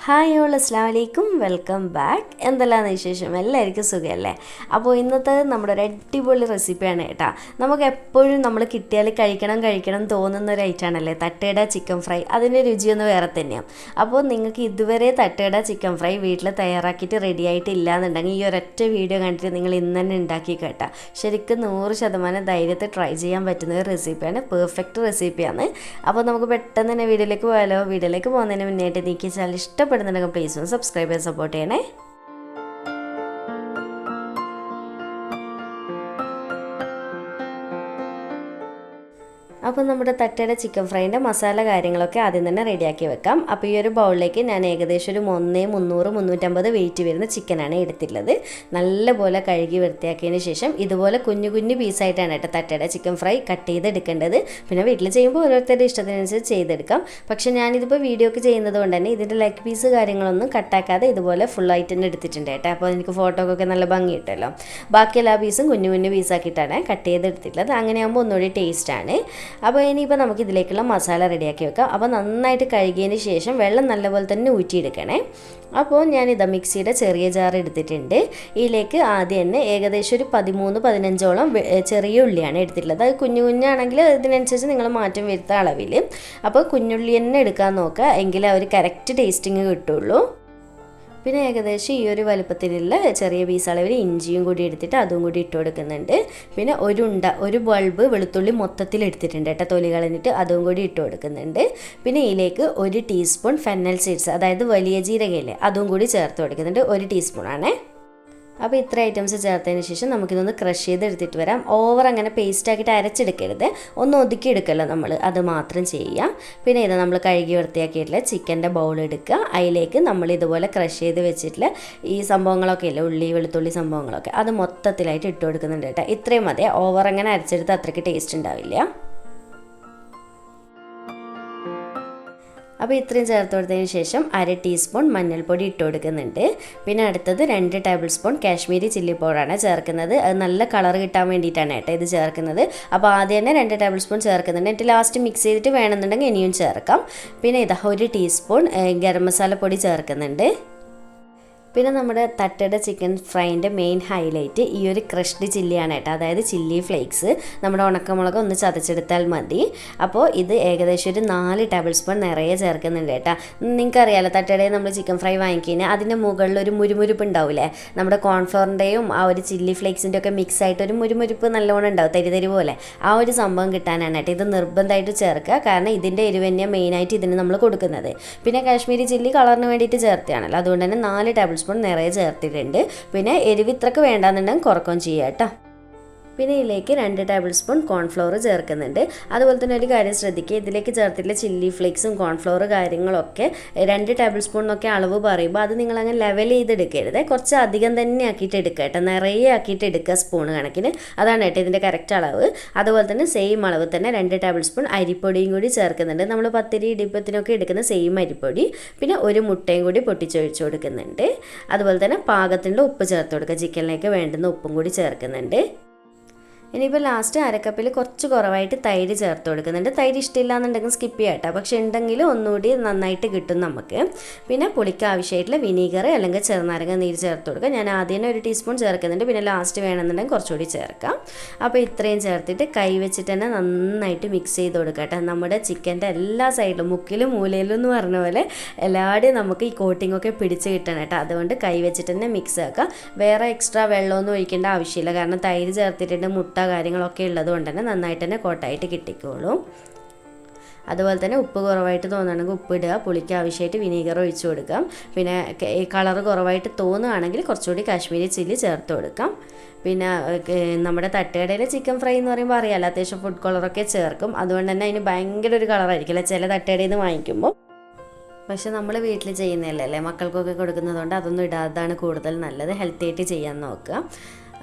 Hi all അസ്സലാമു അലൈക്കും welcome back. എന്തെല്ലാന്ന് വിശേഷം? എല്ലാവർക്കും സുഖമല്ലേ? അപ്പോൾ ഇന്നത്തെ നമ്മുടെ ഒരു അടിപൊളി റെസിപ്പിയാണ് കേട്ടോ. നമുക്ക് എപ്പോഴും നമ്മൾ കിട്ടിയാൽ കഴിക്കണം തോന്നുന്ന ഒരു ഐറ്റമാണല്ലേ തട്ടുകട ചിക്കൻ ഫ്രൈ. അതിൻ്റെ രുചിയൊന്ന് വേറെ തന്നെയാണ്. അപ്പോൾ നിങ്ങൾക്ക് ഇതുവരെ തട്ടുകട ചിക്കൻ ഫ്രൈ വീട്ടിൽ തയ്യാറാക്കിയിട്ട് റെഡി ആയിട്ടില്ല എന്നുണ്ടെങ്കിൽ ഈ ഒരൊറ്റ വീഡിയോ കണ്ടിട്ട് നിങ്ങൾ ഇന്ന് തന്നെ ഉണ്ടാക്കി കേട്ടോ. ശരിക്കും 100% ധൈര്യത്തിൽ ട്രൈ ചെയ്യാൻ പറ്റുന്ന ഒരു റെസിപ്പിയാണ്, പെർഫെക്റ്റ് റെസിപ്പിയാണ്. അപ്പോൾ നമുക്ക് പെട്ടെന്ന് തന്നെ വീഡിയോയിലേക്ക് പോയാലോ? വീഡിയോയിലേക്ക് പോകുന്നതിന് മുന്നേറ്റ് എനിക്ക് ചാനൽ ഇഷ്ടപ്പെടുന്നുണ്ടെങ്കിൽ പ്ലീസ് ഒന്ന് സബ്സ്ക്രൈബ് ചെയ്ത് സപ്പോർട്ട് ചെയ്യണേ. അപ്പോൾ നമ്മുടെ തട്ടുകട ചിക്കൻ ഫ്രൈൻ്റെ മസാല കാര്യങ്ങളൊക്കെ ആദ്യം തന്നെ റെഡിയാക്കി വെക്കാം. അപ്പോൾ ഈ ഒരു ബൗളിലേക്ക് ഞാൻ ഏകദേശം ഒരു 300-350 വെയിറ്റ് വരുന്ന ചിക്കനാണ് എടുത്തിട്ടുള്ളത്. നല്ലപോലെ കഴുകി വൃത്തിയാക്കിയതിന് ശേഷം ഇതുപോലെ കുഞ്ഞു കുഞ്ഞു പീസായിട്ടാണ് കേട്ടോ തട്ടുകട ചിക്കൻ ഫ്രൈ കട്ട് ചെയ്തെടുക്കേണ്ടത്. പിന്നെ വീട്ടിൽ ചെയ്യുമ്പോൾ ഓരോരുത്തരുടെ ഇഷ്ടത്തിനനുസരിച്ച് ചെയ്തെടുക്കാം. പക്ഷേ ഞാനിതിപ്പോൾ വീഡിയോക്ക് ചെയ്യുന്നത് കൊണ്ട് തന്നെ ഇതിൻ്റെ ലെഗ് പീസ് കാര്യങ്ങളൊന്നും കട്ടാക്കാതെ ഇതുപോലെ ഫുള്ളായിട്ട് തന്നെ എടുത്തിട്ടുണ്ട് കേട്ടോ. അപ്പോൾ എനിക്ക് ഫോട്ടോക്കൊക്കെ നല്ല ഭംഗി കിട്ടുമല്ലോ. ബാക്കി എല്ലാ പീസും കുഞ്ഞു കുഞ്ഞു പീസാക്കിയിട്ടാണ് കട്ട് ചെയ്തെടുത്തിട്ടുള്ളത്. അങ്ങനെയാകുമ്പോൾ ഒന്നുകൂടി ടേസ്റ്റാണ്. അപ്പോൾ ഇനിയിപ്പോൾ നമുക്ക് ഇതിലേക്കുള്ള മസാല റെഡിയാക്കി വെക്കാം. അപ്പോൾ നന്നായിട്ട് കഴുകിയതിന് ശേഷം വെള്ളം നല്ലപോലെ തന്നെ ഊറ്റിയെടുക്കണേ. അപ്പോൾ ഞാനിതാ മിക്സിയുടെ ചെറിയ ജാർ എടുത്തിട്ടുണ്ട്. ഇതിലേക്ക് ആദ്യം തന്നെ ഏകദേശം ഒരു 13-15ഓളം ചെറിയ ഉള്ളിയാണ് എടുത്തിട്ടുള്ളത്. അത് കുഞ്ഞു കുഞ്ഞാണെങ്കിൽ ഇതിനനുസരിച്ച് നിങ്ങൾ മാറ്റം വരുത്ത അളവിൽ. അപ്പോൾ കുഞ്ഞുള്ളി തന്നെ എടുക്കാൻ നോക്കുക, എങ്കിലേ ഒരു കറക്റ്റ് ടേസ്റ്റിങ് കിട്ടുള്ളൂ. പിന്നെ ഏകദേശം ഈ ഒരു വലുപ്പത്തിലുള്ള ചെറിയ പീസ് അളവിൽ ഇഞ്ചിയും കൂടി എടുത്തിട്ട് അതും കൂടി ഇട്ട് കൊടുക്കുന്നുണ്ട്. പിന്നെ ഒരു ബൾബ് വെളുത്തുള്ളി മൊത്തത്തിൽ എടുത്തിട്ടുണ്ട് കേട്ടോ, തൊലി കളഞ്ഞിട്ട് അതും കൂടി ഇട്ട് കൊടുക്കുന്നുണ്ട്. പിന്നെ ഇതിലേക്ക് 1 ടീസ്പൂൺ ഫെന്നൽ സീഡ്സ്, അതായത് വലിയ ജീരകയില്ലേ, അതും കൂടി ചേർത്ത് കൊടുക്കുന്നുണ്ട്. 1 ടീസ്പൂണാണേ. അപ്പോൾ ഇത്ര ഐറ്റംസ് ചേർത്തതിന് ശേഷം നമുക്കിതൊന്ന് ക്രഷ് ചെയ്തെടുത്തിട്ട് വരാം. ഓവർ അങ്ങനെ പേസ്റ്റ് ആക്കിയിട്ട് അരച്ചെടുക്കരുത്, ഒന്ന് ഒതുക്കി എടുക്കല്ലോ നമ്മൾ, അത് മാത്രം ചെയ്യാം. പിന്നെ ഇത് നമ്മൾ കഴുകി വൃത്തിയാക്കിയിട്ടുള്ള ചിക്കൻ്റെ ബൗൾ എടുക്കുക. അതിലേക്ക് നമ്മൾ ഇതുപോലെ ക്രഷ് ചെയ്ത് വെച്ചിട്ടുള്ള ഈ സംഭവങ്ങളൊക്കെ ഇല്ലേ, ഉള്ളി വെളുത്തുള്ളി സംഭവങ്ങളൊക്കെ, അത് മൊത്തത്തിലായിട്ട് ഇട്ട് കൊടുക്കുന്നുണ്ട് കേട്ടോ. ഇത്രയും മതി, ഓവർ അങ്ങനെ അരച്ചെടുത്ത് അത്രയ്ക്ക് ടേസ്റ്റ് ഉണ്ടാവില്ല. അപ്പോൾ ഇത്രയും ചേർത്ത് കൊടുത്തതിന് ശേഷം 1/2 ടീസ്പൂൺ മഞ്ഞൾപ്പൊടി ഇട്ട് കൊടുക്കുന്നുണ്ട്. പിന്നെ അടുത്തത് 2 ടേബിൾ സ്പൂൺ കാശ്മീരി ചില്ലി പൗഡറാണ് ചേർക്കുന്നത്. അത് നല്ല കളർ കിട്ടാൻ വേണ്ടിയിട്ടാണ് കേട്ടോ ഇത് ചേർക്കുന്നത്. അപ്പോൾ ആദ്യം തന്നെ 2 ടേബിൾ സ്പൂൺ ചേർക്കുന്നുണ്ട്. എന്നിട്ട് ലാസ്റ്റ് മിക്സ് ചെയ്തിട്ട് വേണമെന്നുണ്ടെങ്കിൽ ഇനിയും ചേർക്കാം. പിന്നെ ഇതാ 1 ടീസ്പൂൺ ഗരം മസാല പൊടി ചേർക്കുന്നുണ്ട്. പിന്നെ നമ്മുടെ തട്ടുകട ചിക്കൻ ഫ്രൈൻ്റെ മെയിൻ ഹൈലൈറ്റ് ഈ ഒരു ക്രഷ്ഡ് ചില്ലിയാണ് കേട്ടോ, അതായത് ചില്ലി ഫ്ലേക്സ്. നമ്മുടെ ഉണക്കമുളക് ഒന്ന് ചതച്ചെടുത്താൽ മതി. അപ്പോൾ ഇത് ഏകദേശം ഒരു 4 ടേബിൾ സ്പൂൺ നിറയെ ചേർക്കുന്നുണ്ട് കേട്ടോ. നിങ്ങൾക്കറിയാമല്ലോ തട്ടുകടയിൽ നമ്മൾ ചിക്കൻ ഫ്രൈ വാങ്ങിക്കഴിഞ്ഞാൽ അതിൻ്റെ മുകളിൽ ഒരു മുരുമുരുപ്പ് ഉണ്ടാവില്ലേ, നമ്മുടെ കോൺഫ്ലോറിൻ്റെയും ആ ഒരു ചില്ലി ഫ്ലേക്സിൻ്റെ ഒക്കെ മിക്സ് ആയിട്ട് ഒരു മുരുമുരുപ്പ് നല്ലോണം ഉണ്ടാവും, തരി പോലെ. ആ ഒരു സംഭവം കിട്ടാനാണ് കേട്ടോ ഇത് നിർബന്ധമായിട്ട് ചേർക്കുക. കാരണം ഇതിൻ്റെ എരിവ് തന്നെയാണ് മെയിനായിട്ട് ഇതിന് നമ്മൾ കൊടുക്കുന്നത്. പിന്നെ കാശ്മീരി ചില്ലി കളറിന് വേണ്ടിയിട്ട് ചേർത്തതാണല്ലോ, അതുകൊണ്ട് തന്നെ 4 ടേബിൾ സ്പൂൺ നിറയെ ചേർത്തിട്ടുണ്ട്. പിന്നെ എരിവ് ഇത്രക്ക് വേണ്ടാന്നുണ്ടെങ്കിൽ കുറക്കുകയും ചെയ്യാം കേട്ടോ. പിന്നെ ഇതിലേക്ക് 2 ടേബിൾ സ്പൂൺ കോൺഫ്ലോർ ചേർക്കുന്നുണ്ട്. അതുപോലെ തന്നെ ഒരു കാര്യം ശ്രദ്ധിക്കുക, ഇതിലേക്ക് ചേർത്തിട്ടുള്ള ചില്ലി ഫ്ലേക്സും കോൺഫ്ലോർ കാര്യങ്ങളൊക്കെ 2 ടേബിൾ സ്പൂൺ എന്നൊക്കെ അളവ് പറയുമ്പോൾ അത് നിങ്ങളങ്ങനെ ലെവൽ ചെയ്തെടുക്കരുത്, കുറച്ച് അധികം തന്നെ ആക്കിയിട്ട് എടുക്കുക കേട്ടോ, നിറയെ ആക്കിയിട്ട് എടുക്കുക സ്പൂൺ കണക്കിന്. അതാണ് കേട്ടോ ഇതിൻ്റെ കറക്റ്റ് അളവ്. അതുപോലെ തന്നെ സെയിം അളവ് തന്നെ 2 ടേബിൾ സ്പൂൺ അരിപ്പൊടിയും കൂടി ചേർക്കുന്നുണ്ട്. നമ്മൾ പത്തിരി ഇടിപ്പത്തിനൊക്കെ എടുക്കുന്ന സെയിം അരിപ്പൊടി. പിന്നെ 1 മുട്ടയും കൂടി പൊട്ടിച്ചൊഴിച്ച് കൊടുക്കുന്നുണ്ട്. അതുപോലെ തന്നെ പാകത്തിനുള്ള ഉപ്പ് ചേർത്ത് കൊടുക്കുക, ചിക്കനിലേക്ക് വേണ്ടുന്ന ഉപ്പും കൂടി ചേർക്കുന്നുണ്ട്. ഇനിയിപ്പോൾ ലാസ്റ്റ് അരക്കപ്പിൽ കുറച്ച് കുറവായിട്ട് തൈര് ചേർത്ത് കൊടുക്കുന്നുണ്ട്. തൈര് ഇഷ്ടമില്ല എന്നുണ്ടെങ്കിൽ സ്കിപ്പ് ചെയ്യാം കേട്ടോ, പക്ഷേ ഉണ്ടെങ്കിൽ ഒന്നുകൂടി നന്നായിട്ട് കിട്ടും നമുക്ക്. പിന്നെ പുളിക്ക് ആവശ്യമായിട്ടുള്ള വിനീഗർ അല്ലെങ്കിൽ ചെറുനാരങ്ങ നീര് ചേർത്ത് കൊടുക്കുക. ഞാൻ ആദ്യം തന്നെ 1 ടീസ്പൂൺ ചേർക്കുന്നുണ്ട്, പിന്നെ ലാസ്റ്റ് വേണമെന്നുണ്ടെങ്കിൽ കുറച്ചുകൂടി ചേർക്കാം. അപ്പോൾ ഇത്രയും ചേർത്തിട്ട് കൈ വെച്ചിട്ട് തന്നെ നന്നായിട്ട് മിക്സ് ചെയ്ത് കൊടുക്കുക കേട്ടോ. നമ്മുടെ ചിക്കൻ്റെ എല്ലാ സൈഡിലും മുക്കിലും മൂലയിലും എന്ന് പറഞ്ഞ പോലെ എല്ലാവരുടെയും നമുക്ക് ഈ കോട്ടിങ്ങൊക്കെ പിടിച്ച് കിട്ടണം കേട്ടോ. അതുകൊണ്ട് കൈ വെച്ചിട്ട് തന്നെ മിക്സ് ആക്കുക. വേറെ എക്സ്ട്രാ വെള്ളമൊന്നും ഒഴിക്കേണ്ട ആവശ്യമില്ല, കാരണം തൈര് ചേർത്തിട്ടുണ്ട്, മുട്ട കാര്യങ്ങളൊക്കെ ഉള്ളത് കൊണ്ട് തന്നെ നന്നായിട്ട് തന്നെ കോട്ടായിട്ട് കിട്ടിക്കോളും. അതുപോലെ തന്നെ ഉപ്പ് കുറവായിട്ട് തോന്നുകയാണെങ്കിൽ ഉപ്പ് ഇടുക, പുളിക്ക് ആവശ്യമായിട്ട് വിനീഗർ ഒഴിച്ച് കൊടുക്കാം. പിന്നെ കളർ കുറവായിട്ട് തോന്നുകയാണെങ്കിൽ കുറച്ചുകൂടി കാശ്മീരി ചില്ലി ചേർത്ത് കൊടുക്കാം. പിന്നെ നമ്മുടെ തട്ടുകടയിലെ ചിക്കൻ ഫ്രൈ എന്ന് പറയുമ്പോൾ അറിയാമല്ലോ, അത്യാവശ്യം ഫുഡ് കളറൊക്കെ ചേർക്കും. അതുകൊണ്ട് തന്നെ അതിന് ഭയങ്കര ഒരു കളറായിരിക്കില്ല ചില തട്ടുകടയിൽ നിന്ന് വാങ്ങിക്കുമ്പോൾ. പക്ഷെ നമ്മൾ വീട്ടിൽ ചെയ്യുന്നതല്ലേ, മക്കൾക്കൊക്കെ കൊടുക്കുന്നതുകൊണ്ട് അതൊന്നും ഇടാതാണ് കൂടുതൽ നല്ലത്. ഹെൽത്തി ആയിട്ട് ചെയ്യാൻ നോക്കുക.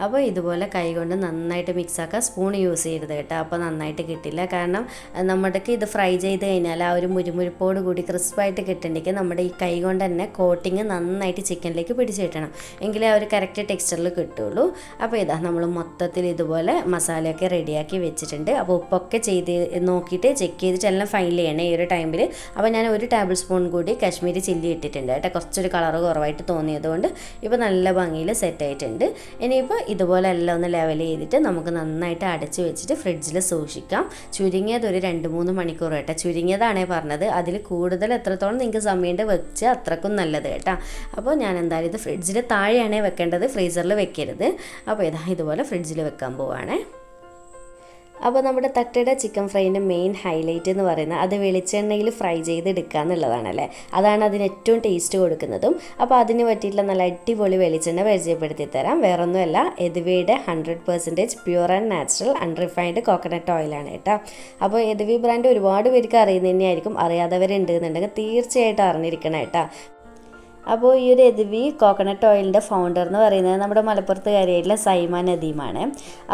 അപ്പോൾ ഇതുപോലെ കൈകൊണ്ട് നന്നായിട്ട് മിക്സാക്കുക. സ്പൂൺ യൂസ് ചെയ്യരുത് കേട്ടോ, അപ്പോൾ നന്നായിട്ട് കിട്ടില്ല. കാരണം നമ്മുടെക്ക് ഇത് ഫ്രൈ ചെയ്ത് കഴിഞ്ഞാൽ ആ ഒരു മുരുമുരിപ്പോട് കൂടി ക്രിസ്പായിട്ട് കിട്ടണമെങ്കിൽ നമ്മുടെ ഈ കൈ കൊണ്ട് തന്നെ കോട്ടിങ് നന്നായിട്ട് ചിക്കനിലേക്ക് പിടിച്ച് കിട്ടണം, എങ്കിലേ ആ ഒരു കറക്റ്റ് ടെക്സ്ചറിൽ കിട്ടുള്ളൂ. അപ്പോൾ ഇതാ നമ്മൾ മൊത്തത്തിൽ ഇതുപോലെ മസാലയൊക്കെ റെഡിയാക്കി വെച്ചിട്ടുണ്ട്. അപ്പോൾ ഉപ്പൊക്കെ ചെയ്ത് നോക്കിയിട്ട് ചെക്ക് ചെയ്തിട്ട് എല്ലാം ഫൈനൽ ചെയ്യണേ ഈ ഒരു ടൈമിൽ. അപ്പോൾ ഞാൻ 1 ടേബിൾ സ്പൂൺ കൂടി കാശ്മീരി ചില്ലി ഇട്ടിട്ടുണ്ട് കേട്ടോ, കുറച്ചൊരു കളർ കുറവായിട്ട് തോന്നിയതുകൊണ്ട്. ഇപ്പോൾ നല്ല ഭംഗിയിൽ സെറ്റായിട്ടുണ്ട്. ഇനിയിപ്പോൾ ഇതുപോലെ എല്ലാം ഒന്ന് ലെവൽ ചെയ്തിട്ട് നമുക്ക് നന്നായിട്ട് അടച്ച് വെച്ചിട്ട് ഫ്രിഡ്ജിൽ സൂക്ഷിക്കാം. ചുരുങ്ങിയത് ഒരു 2-3 മണിക്കൂർ കേട്ടോ, ചുരുങ്ങിയതാണേ പറഞ്ഞത്. അതിൽ കൂടുതൽ എത്രത്തോളം നിങ്ങൾക്ക് സമയമുണ്ട് വെച്ച് അത്രക്കും നല്ലത് കേട്ടോ. അപ്പോൾ ഞാൻ എന്തായാലും ഇത് ഫ്രിഡ്ജിൽ താഴെയാണേ വെക്കേണ്ടത്, ഫ്രീസറിൽ വെക്കരുത്. അപ്പോൾ ഇതുപോലെ ഫ്രിഡ്ജിൽ വെക്കാൻ പോവുകയാണേ. അപ്പോൾ നമ്മുടെ തട്ടയുടെ ചിക്കൻ ഫ്രൈൻ്റെ മെയിൻ ഹൈലൈറ്റ് എന്ന് പറയുന്നത് അത് വെളിച്ചെണ്ണയിൽ ഫ്രൈ ചെയ്തെടുക്കുക എന്നുള്ളതാണല്ലേ. അതാണ് അതിന് ഏറ്റവും ടേസ്റ്റ് കൊടുക്കുന്നതും. അപ്പോൾ അതിന് പറ്റിയിട്ടുള്ള നല്ല അടിപൊളി വെളിച്ചെണ്ണ പരിചയപ്പെടുത്തി തരാം. വേറൊന്നുമല്ല, EDHWIയുടെ 100% pure and natural unrefined coconut ഓയിലാണ് കേട്ടോ. അപ്പോൾ EDHWI ബ്രാൻഡ് ഒരുപാട് പേർക്ക് അറിയുന്നത് തന്നെയായിരിക്കും, അറിയാത്തവരുണ്ട് എന്നുണ്ടെങ്കിൽ തീർച്ചയായിട്ടും അറിഞ്ഞിരിക്കണം കേട്ടോ. അപ്പോൾ ഈ ഒരു EDHWI കോക്കനട്ട് ഓയിലിൻ്റെ ഫൗണ്ടർ എന്ന് പറയുന്നത് നമ്മുടെ മലപ്പുറത്തുകാരിയായിട്ടുള്ള സൈമ നദീമാണ്.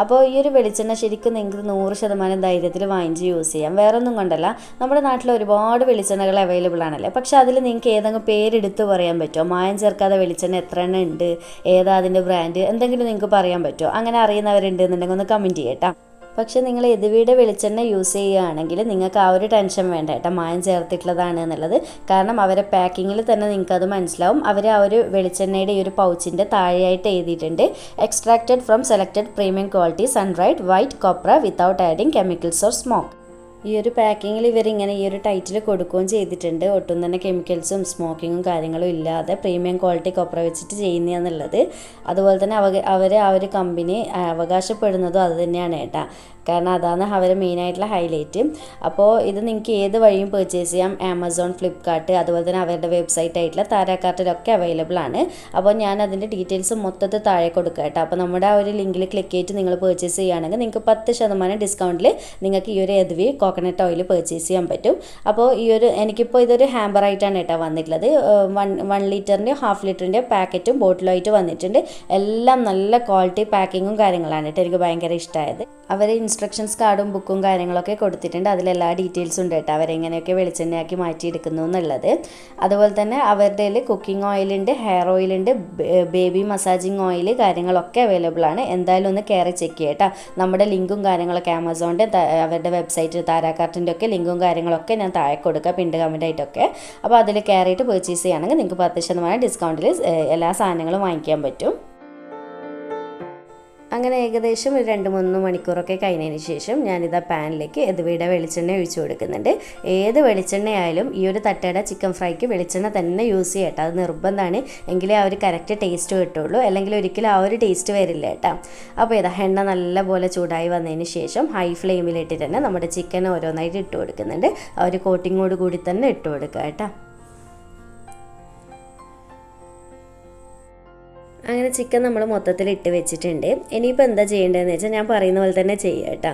അപ്പോൾ ഈ ഒരു വെളിച്ചെണ്ണ ശരിക്കും നിങ്ങൾക്ക് 100% ധൈര്യത്തിൽ വാങ്ങിച്ച് യൂസ് ചെയ്യാം. വേറൊന്നും കൊണ്ടല്ല, നമ്മുടെ നാട്ടിൽ ഒരുപാട് വെളിച്ചെണ്ണകൾ അവൈലബിൾ ആണല്ലേ. പക്ഷേ അതിൽ നിങ്ങൾക്ക് ഏതെങ്കിലും പേരെടുത്ത് പറയാൻ പറ്റുമോ? മായം ചേർക്കാതെ വെളിച്ചെണ്ണ എത്ര എണ്ണം ഉണ്ട്, ഏതാ അതിൻ്റെ ബ്രാൻഡ്, എന്തെങ്കിലും നിങ്ങൾക്ക് പറയാൻ പറ്റുമോ? അങ്ങനെ അറിയുന്നവരുണ്ട് എന്നുണ്ടെങ്കിൽ ഒന്ന് കമൻറ്റ് ചെയ്യട്ടോ. പക്ഷേ നിങ്ങൾ EDHWIയുടെ വെളിച്ചെണ്ണ യൂസ് ചെയ്യുകയാണെങ്കിൽ നിങ്ങൾക്ക് ആ ഒരു ടെൻഷൻ വേണ്ട കേട്ടോ, മായം ചേർത്തിട്ടുള്ളതാണ് എന്നുള്ളത്. കാരണം അവരെ പാക്കിങ്ങിൽ തന്നെ നിങ്ങൾക്കത് മനസ്സിലാവും. അവർ ആ ഒരു വെളിച്ചെണ്ണയുടെ ഈ ഒരു പൗച്ചിൻ്റെ താഴെയായിട്ട് എഴുതിയിട്ടുണ്ട്, extracted from selected premium quality sun dried white copra without adding chemicals or smoke. ഈ ഒരു പാക്കിങ്ങിൽ ഇവരിങ്ങനെ ഈ ഒരു ടൈറ്റിൽ കൊടുക്കുകയും ചെയ്തിട്ടുണ്ട്. ഒട്ടും തന്നെ കെമിക്കൽസും സ്മോക്കിങ്ങും കാര്യങ്ങളും ഇല്ലാതെ പ്രീമിയം ക്വാളിറ്റി കൊപ്ര വെച്ചിട്ട് ചെയ്യുന്നതെന്നുള്ളത്. അതുപോലെ തന്നെ അവർ ആ ഒരു കമ്പനി അവകാശപ്പെടുന്നതും അത് തന്നെയാണ് കേട്ടോ. കാരണം അതാണ് അവരെ മെയിനായിട്ടുള്ള ഹൈലൈറ്റ്. അപ്പോൾ ഇത് നിങ്ങൾക്ക് ഏത് വഴിയും പർച്ചേസ് ചെയ്യാം. ആമസോൺ, ഫ്ലിപ്കാർട്ട്, അതുപോലെ തന്നെ അവരുടെ വെബ്സൈറ്റ് ആയിട്ടുള്ള താരാക്കാർട്ടിലൊക്കെ അവൈലബിൾ ആണ്. അപ്പോൾ ഞാൻ അതിൻ്റെ ഡീറ്റെയിൽസ് മൊത്തത്തിൽ താഴെ കൊടുക്കുക കേട്ടോ. അപ്പോൾ നമ്മുടെ ആ ഒരു ലിങ്കിൽ ക്ലിക്ക് ചെയ്തിട്ട് നിങ്ങൾ പർച്ചേസ് ചെയ്യുകയാണെങ്കിൽ നിങ്ങൾക്ക് 10% ഡിസ്കൗണ്ടിൽ നിങ്ങൾക്ക് ഈ ഒരു EDHWI കോക്കനട്ട് ഓയിൽ പർച്ചേസ് ചെയ്യാൻ പറ്റും. അപ്പോൾ എനിക്കിപ്പോൾ ഇതൊരു ഹാമ്പറായിട്ടാണ് കേട്ടോ വന്നിട്ടുള്ളത്. 1 ലിറ്ററിൻ്റെയോ 1/2 ലിറ്ററിൻ്റെയോ പാക്കറ്റും ബോട്ടിലുമായിട്ട് വന്നിട്ടുണ്ട്. എല്ലാം നല്ല ക്വാളിറ്റി പാക്കിങ്ങും കാര്യങ്ങളാണ് കേട്ടോ. എനിക്ക് ഭയങ്കര ഇഷ്ടമായത്. അവർ ഇൻസ്ട്രക്ഷൻസ് കാർഡും ബുക്കും കാര്യങ്ങളൊക്കെ കൊടുത്തിട്ടുണ്ട്. അതിലെല്ലാ ഡീറ്റെയിൽസും ഉണ്ട് കേട്ടോ, അവരെങ്ങനെയൊക്കെ വെളിച്ചെണ്ണയാക്കി മാറ്റിയെടുക്കുന്നു എന്നുള്ളത്. അതുപോലെ തന്നെ അവരുടെ കയ്യിൽ കുക്കിംഗ് ഓയിലുണ്ട്, ഹെയർ ഓയിലുണ്ട്, ബേബി മസാജിങ് ഓയിൽ കാര്യങ്ങളൊക്കെ അവൈലബിൾ ആണ്. എന്തായാലും ഒന്ന് കയറി ചെക്ക് ചെയ്യട്ടോ. നമ്മുടെ ലിങ്കും കാര്യങ്ങളൊക്കെ ആമസോണിൻ്റെ അവരുടെ വെബ്സൈറ്റ് താരാക്കാർട്ടിൻ്റെ ഒക്കെ ലിങ്കും കാര്യങ്ങളൊക്കെ ഞാൻ താഴെ കൊടുക്കുക, പിണ്ട് കമൻറ്റായിട്ടൊക്കെ. അപ്പോൾ അതിൽ കയറിയിട്ട് പർച്ചേസ് ചെയ്യുകയാണെങ്കിൽ നിങ്ങൾക്ക് 10% ഡിസ്കൗണ്ടിൽ എല്ലാ സാധനങ്ങളും വാങ്ങിക്കാൻ പറ്റും. അങ്ങനെ ഏകദേശം ഒരു 2-3 മണിക്കൂറൊക്കെ കഴിഞ്ഞതിന് ശേഷം ഞാനിതാ പാനിലേക്ക് EDHWIയുടെ വെളിച്ചെണ്ണ ഒഴിച്ചു കൊടുക്കുന്നുണ്ട്. ഏത് വെളിച്ചെണ്ണയായാലും ഈ ഒരു തട്ടയുടെ ചിക്കൻ ഫ്രൈക്ക് വെളിച്ചെണ്ണ തന്നെ യൂസ് ചെയ്യട്ടോ, അത് നിർബന്ധമാണ്. എങ്കിലേ ആ ഒരു കറക്റ്റ് ടേസ്റ്റ് കിട്ടുള്ളൂ, അല്ലെങ്കിൽ ഒരിക്കലും ആ ഒരു ടേസ്റ്റ് വരില്ല കേട്ടോ. അപ്പോൾ എണ്ണ നല്ലപോലെ ചൂടായി വന്നതിന് ശേഷം ഹൈ ഫ്ലെയിമിലിട്ടിട്ട് തന്നെ നമ്മുടെ ചിക്കൻ ഓരോന്നായിട്ട് ഇട്ട് കൊടുക്കുന്നുണ്ട്. ആ ഒരു കോട്ടിങ്ങോട് കൂടി തന്നെ ഇട്ട് കൊടുക്കുക കേട്ടോ. അങ്ങനെ ചിക്കൻ നമ്മൾ മൊത്തത്തിൽ ഇട്ട് വെച്ചിട്ടുണ്ട്. ഇനിയിപ്പോൾ എന്താ ചെയ്യേണ്ടതെന്ന് വെച്ചാൽ ഞാൻ പറയുന്ന പോലെ തന്നെ ചെയ്യുക കേട്ടോ.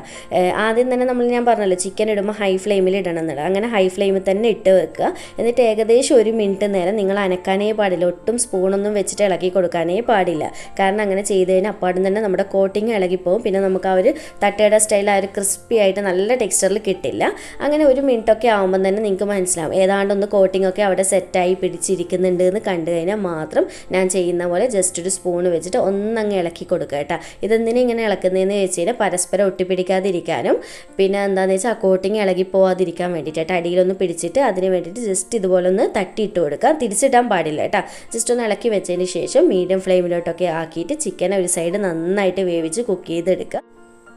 ആദ്യം തന്നെ ഞാൻ പറഞ്ഞല്ലോ ചിക്കൻ ഇടുമ്പോൾ ഹൈ ഫ്ലെയിമിൽ ഇടണം എന്നുള്ളത്. അങ്ങനെ ഹൈ ഫ്ലെയിമിൽ തന്നെ ഇട്ട് വെക്കുക. എന്നിട്ട് ഏകദേശം 1 മിനിറ്റ് നേരം നിങ്ങൾ അനക്കാനേ പാടില്ല, ഒട്ടും സ്പൂണൊന്നും വെച്ചിട്ട് ഇളക്കി കൊടുക്കാനേ പാടില്ല. കാരണം അങ്ങനെ ചെയ്ത് കഴിഞ്ഞാൽ അപ്പാടും തന്നെ നമ്മുടെ കോട്ടിങ് ഇളകിപ്പോവും. പിന്നെ നമുക്ക് ആ ഒരു തട്ടയുടെ സ്റ്റൈൽ ആ ഒരു ക്രിസ്പി ആയിട്ട് നല്ല ടെക്സ്ചറിൽ കിട്ടില്ല. അങ്ങനെ 1 മിനിറ്റൊക്കെ ആകുമ്പോൾ തന്നെ നിങ്ങൾക്ക് മനസ്സിലാവും ഏതാണ്ടൊന്ന് കോട്ടിങ്ങൊക്കെ അവിടെ സെറ്റായി പിടിച്ചിരിക്കുന്നുണ്ട് എന്ന് കണ്ടു കഴിഞ്ഞാൽ മാത്രം ഞാൻ ചെയ്യുന്ന പോലെ ജസ്റ്റ് ഒരു സ്പൂൺ വെച്ചിട്ട് ഒന്നങ്ങ് ഇളക്കി കൊടുക്കുക കേട്ടോ. ഇതെന്തിനും ഇങ്ങനെ ഇളക്കുന്നതെന്ന് വെച്ച് കഴിഞ്ഞാൽ പരസ്പരം ഒട്ടിപ്പിടിക്കാതിരിക്കാനും പിന്നെ എന്താണെന്ന് വെച്ചാൽ ആ കോട്ടിങ് ഇളകി പോവാതിരിക്കാൻ വേണ്ടിയിട്ട് അടിയിലൊന്ന് പിടിച്ചിട്ട് അതിന് വേണ്ടിയിട്ട് ജസ്റ്റ് ഇതുപോലെ ഒന്ന് തട്ടിയിട്ട് കൊടുക്കുക. തിരിച്ചിടാൻ പാടില്ല കേട്ടോ. ജസ്റ്റ് ഒന്ന് ഇളക്കി വെച്ചതിന് ശേഷം മീഡിയം ഫ്ലെയിമിലോട്ടൊക്കെ ആക്കിയിട്ട് ചിക്കൻ ഒരു സൈഡ് നന്നായിട്ട് വേവിച്ച് കുക്ക് ചെയ്തെടുക്കുക.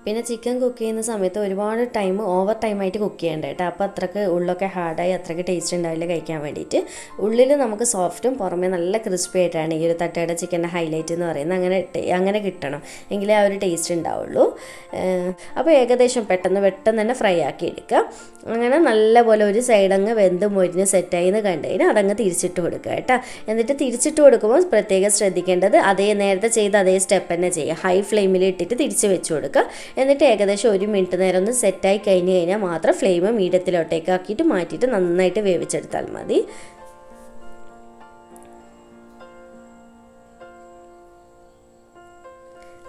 പിന്നെ ചിക്കൻ കുക്ക് ചെയ്യുന്ന സമയത്ത് ഒരുപാട് ഓവർ ടൈമായിട്ട് കുക്ക് ചെയ്യേണ്ട കേട്ടോ. അപ്പോൾ അത്രയ്ക്ക് ഉള്ളൊക്കെ ഹാർഡായി അത്രയ്ക്ക് ടേസ്റ്റ് ഉണ്ടാവില്ല കഴിക്കാൻ വേണ്ടിയിട്ട്. ഉള്ളിൽ നമുക്ക് സോഫ്റ്റും പുറമേ നല്ല ക്രിസ്പി ആയിട്ടാണ് ഈ ഒരു തട്ടയുടെ ചിക്കൻ്റെ ഹൈലൈറ്റ് എന്ന് പറയുന്നത്. അങ്ങനെ കിട്ടണം, എങ്കിലേ ആ ഒരു ടേസ്റ്റ് ഉണ്ടാവുള്ളൂ. അപ്പോൾ ഏകദേശം പെട്ടെന്ന് തന്നെ ഫ്രൈ ആക്കി എടുക്കുക. അങ്ങനെ നല്ലപോലെ ഒരു സൈഡങ്ങ് വെന്ത് മൊരിഞ്ഞ് സെറ്റായി എന്ന് കണ്ടു കഴിഞ്ഞാൽ അതങ്ങ് തിരിച്ചിട്ട് കൊടുക്കുക കേട്ടോ. എന്നിട്ട് തിരിച്ചിട്ട് കൊടുക്കുമ്പോൾ പ്രത്യേകം ശ്രദ്ധിക്കേണ്ടത് നേരത്തെ ചെയ്ത അതേ സ്റ്റെപ്പ് തന്നെ ചെയ്യുക. ഹൈ ഫ്ലെയിമിൽ ഇട്ടിട്ട് തിരിച്ച് വെച്ച് കൊടുക്കുക. എന്നിട്ട് ഏകദേശം 1 മിനിറ്റ് നേരം ഒന്ന് സെറ്റായി കഴിഞ്ഞ് കഴിഞ്ഞാൽ മാത്രം ഫ്ലെയിം മീഡിയത്തിലോട്ടേക്ക് ആക്കിയിട്ട് മാറ്റിയിട്ട് നന്നായിട്ട് വേവിച്ചെടുത്താൽ മതി.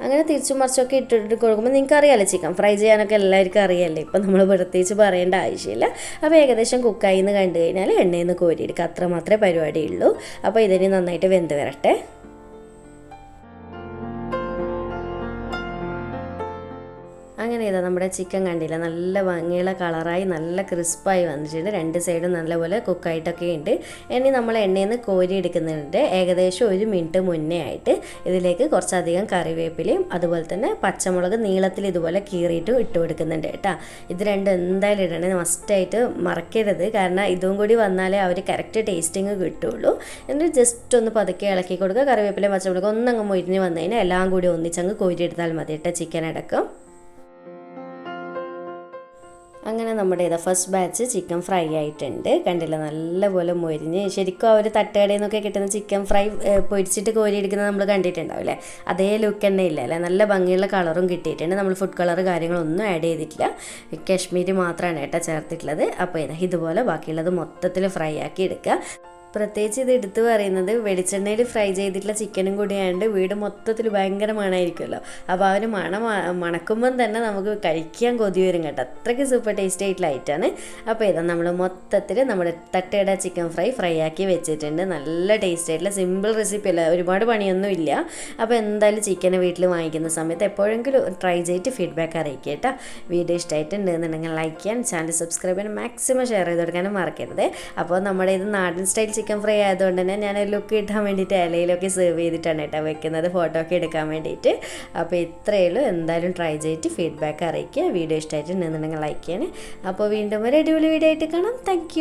അങ്ങനെ തിരിച്ചു മറിച്ചൊക്കെ ഇട്ടിട്ട് കൊടുക്കുമ്പോൾ നിങ്ങൾക്ക് അറിയാമല്ലോ ചിക്കൻ ഫ്രൈ ചെയ്യാനൊക്കെ എല്ലാവർക്കും അറിയാമല്ലേ, ഇപ്പം നമ്മൾ പ്രത്യേകിച്ച് പറയേണ്ട ആവശ്യമില്ല. അപ്പോൾ ഏകദേശം കുക്കായി എന്ന് കണ്ടു കഴിഞ്ഞാൽ എണ്ണയിൽ നിന്ന് കോരിയെടുക്കുക, അത്ര മാത്രമേ പരിപാടിയുള്ളൂ. അപ്പോൾ ഇതിന് നന്നായിട്ട് വെന്ത് വരട്ടെ. അങ്ങനെ ഇതാ നമ്മുടെ ചിക്കൻ കണ്ടില്ല, നല്ല ഭംഗിയുള്ള കളറായി നല്ല ക്രിസ്പായി വന്നിട്ടുണ്ട്. രണ്ട് സൈഡും നല്ലപോലെ കുക്കായിട്ടൊക്കെ ഉണ്ട്. ഇനി നമ്മൾ എണ്ണയിൽ നിന്ന് കോരി എടുക്കുന്നുണ്ട്. ഏകദേശം 1 മിനിറ്റ് മുന്നേ ആയിട്ട് ഇതിലേക്ക് കുറച്ചധികം കറിവേപ്പിലയും അതുപോലെ തന്നെ പച്ചമുളക് നീളത്തിൽ ഇതുപോലെ കീറിയിട്ട് ഇട്ട് കൊടുക്കുന്നുണ്ട് കേട്ടോ. ഇത് രണ്ടും എന്തായാലും ഇടണേ, മസ്റ്റായിട്ട് മറക്കരുത്. കാരണം ഇതും കൂടി വന്നാലേ അവർ കറക്റ്റ് ടേസ്റ്റിങ് കിട്ടുള്ളൂ. എന്നിട്ട് ജസ്റ്റ് ഒന്ന് പതുക്കെ ഇളക്കി കൊടുക്കുക. കറിവേപ്പിലയും പച്ചമുളക് ഒന്നങ്ങ് മൊരിഞ്ഞ് വന്നു കഴിഞ്ഞാൽ എല്ലാം കൂടി ഒന്നിച്ചങ്ങ് കോരി എടുത്താൽ മതി കേട്ടോ, ചിക്കൻ അടക്കം. അങ്ങനെ നമ്മുടെ ഫസ്റ്റ് ബാച്ച് ചിക്കൻ ഫ്രൈ ആയിട്ടുണ്ട്. കണ്ടില്ല, നല്ലപോലെ മൊരിഞ്ഞ്. ശരിക്കും ആ ഒരു തട്ടുകടയിൽ നിന്നൊക്കെ കിട്ടുന്ന ചിക്കൻ ഫ്രൈ പൊരിച്ചിട്ട് കോരിയെടുക്കുന്നത് നമ്മൾ കണ്ടിട്ടുണ്ടാവില്ലേ, അതേ ലുക്ക് തന്നെ ഇല്ല അല്ലേ. നല്ല ഭംഗിയുള്ള കളറും കിട്ടിയിട്ടുണ്ട്. നമ്മൾ ഫുഡ് കളർ കാര്യങ്ങളൊന്നും ആഡ് ചെയ്തിട്ടില്ല, കാശ്മീരി മാത്രമാണ് കേട്ടോ ചേർത്തിട്ടുള്ളത്. അപ്പോൾ ഇതുപോലെ ബാക്കിയുള്ളത് മൊത്തത്തിൽ ഫ്രൈ ആക്കി എടുക്കുക. പ്രത്യേകിച്ച് ഇത് എടുത്ത് പറയുന്നത് വെളിച്ചെണ്ണയിൽ ഫ്രൈ ചെയ്തിട്ടുള്ള ചിക്കനും കൂടിയായതുകൊണ്ട് വീട് മൊത്തത്തിൽ ഭയങ്കര മണമായിരിക്കുമല്ലോ. അപ്പോൾ ആ ഒരു മണക്കുമ്പം തന്നെ നമുക്ക് കഴിക്കാൻ കൊതി വരും കേട്ടോ, അത്രയ്ക്ക് സൂപ്പർ ടേസ്റ്റി ആയിട്ടുള്ള ഐറ്റാണ്. അപ്പോൾ നമ്മൾ മൊത്തത്തിൽ നമ്മുടെ തട്ടുകട ചിക്കൻ ഫ്രൈ ആക്കി വെച്ചിട്ടുണ്ട്. നല്ല ടേസ്റ്റ് ആയിട്ടുള്ള സിമ്പിൾ റെസിപ്പി അല്ല, ഒരുപാട് പണിയൊന്നും ഇല്ല. അപ്പോൾ എന്തായാലും ചിക്കൻ വീട്ടിൽ വാങ്ങിക്കുന്ന സമയത്ത് എപ്പോഴെങ്കിലും ട്രൈ ചെയ്തിട്ട് ഫീഡ്ബാക്ക് അറിയിക്കുക കേട്ടോ. വീഡിയോ ഇഷ്ടമായിട്ടുണ്ട് എന്നുണ്ടെങ്കിൽ ലൈക്ക് ചെയ്യാൻ, ചാനൽ സബ്സ്ക്രൈബ് ചെയ്യാൻ, മാക്സിമം ഷെയർ ചെയ്ത് കൊടുക്കാനും മറക്കരുത്. അപ്പോൾ നമ്മുടെ ഇത് നാടൻ സ്റ്റൈൽ ചിക്കൻ ഫ്രൈ ആയതുകൊണ്ട് തന്നെ ഞാൻ ലുക്ക് കിട്ടാൻ വേണ്ടിയിട്ട് ഇലയിലൊക്കെ സെർവ് ചെയ്തിട്ടാണ് കേട്ടോ വെക്കുന്നത്, ഫോട്ടോ ഒക്കെ എടുക്കാൻ വേണ്ടിയിട്ട്. അപ്പോൾ ഇത്രയേ ഉള്ളൂ. എന്തായാലും ട്രൈ ചെയ്തിട്ട് ഫീഡ്ബാക്ക് അറിയിക്കുക. വീഡിയോ ഇഷ്ടമായിട്ടുണ്ടെന്നുണ്ടെങ്കിൽ ലൈക്ക് ചെയ്യണേ. അപ്പോൾ വീണ്ടും ഒരു അടിപൊളി വീഡിയോ ആയിട്ട് കാണാം. താങ്ക്